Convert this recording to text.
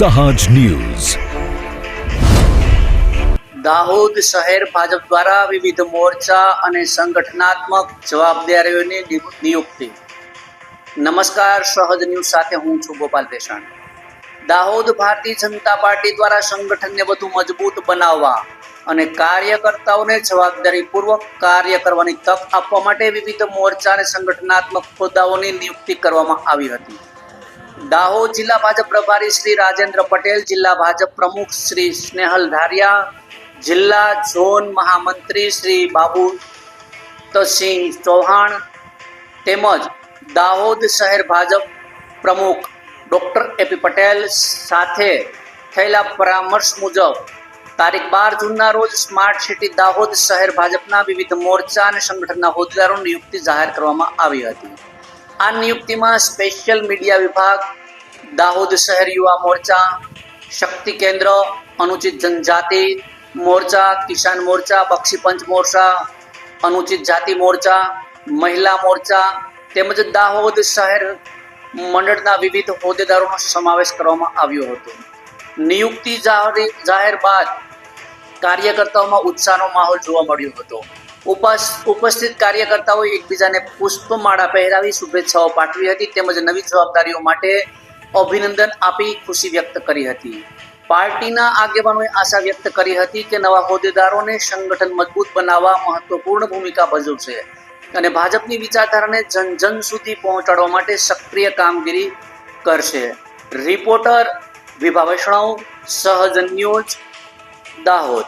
સહાજ news. Dahod શહેર ભાજપ દ્વારા વિવિધ મોરચા અને સંગઠનાત્મક જવાબદારીઓની નિયુક્તિ. નમસ્કાર, સહજ ન્યૂઝ સાથે હું છું ગોપાલ પેશાણ. દાહોદ ભારતીય જનતા પાર્ટી દ્વારા સંગઠનને વધુ મજબૂત બનાવવા અને કાર્યકર્તાઓને જવાબદારીપૂર્વક કાર્ય કરવાની તક આપવા માટે વિવિધ મોરચા અને સંગઠનાત્મક હોદ્દાઓની નિયુક્તિ કરવામાં આવી હતી. દાહોદ જિલ્લા ભાજપ પ્રભારી શ્રી રાજેન્દ્ર પટેલ, જિલ્લા ભાજપ પ્રમુખ શ્રી સ્નેહલ ધારિયા, જિલ્લા ઝોન મહામંત્રી શ્રી બાબુતસિંહ ચૌહાણ તેમજ દાહોદ શહેર ભાજપ પ્રમુખ ડોક્ટર એપી પટેલ સાથે થયેલા પરામર્શ મુજબ તારીખ 12 જૂનના રોજ સ્માર્ટ સિટી દાહોદ શહેર ભાજપના વિવિધ મોરચા અને સંગઠનના હોદ્દેદારોની નિયુક્તિ જાહેર કરવામાં આવી હતી. આ નિયુક્તિમાં સ્પેશિયલ મીડિયા વિભાગ, દાહોદ શહેર યુવા મોરચા, શક્તિ કેન્દ્ર, અનુચિત જનજાતિ મોરચા, કિસાન મોરચા, બક્ષીપંચ મોરચા, અનુચિત જાતિ મોરચા, મહિલા મોરચા તેમજ દાહોદ શહેર મંડળના વિવિધ હોદ્દેદારોનો સમાવેશ કરવામાં આવ્યો હતો. નિયુક્તિ જાહેર બાદ કાર્યકર્તાઓમાં ઉત્સાહનો માહોલ જોવા મળ્યો હતો. ઉપસ્થિત કાર્યકર્તાઓએ એકબીજાને પુષ્પમાળા પહેરાવી શુભેચ્છાઓ પાઠવી હતી તેમજ નવી જવાબદારીઓ માટે અભિનંદન આપી ખુશી વ્યક્ત કરી હતી. પાર્ટીના આગેવાનોએ આશા વ્યક્ત કરી હતી કે નવા હોદ્દેદારોને સંગઠન મજબૂત બનાવવા મહત્વપૂર્ણ ભૂમિકા ભજવશે અને ભાજપની વિચારધારાને જન સુધી પહોંચાડવા માટે સક્રિય કામગીરી કરશે. રિપોર્ટર વિભા વૈષ્ણવ, સહજ ન્યૂઝ, દાહોદ.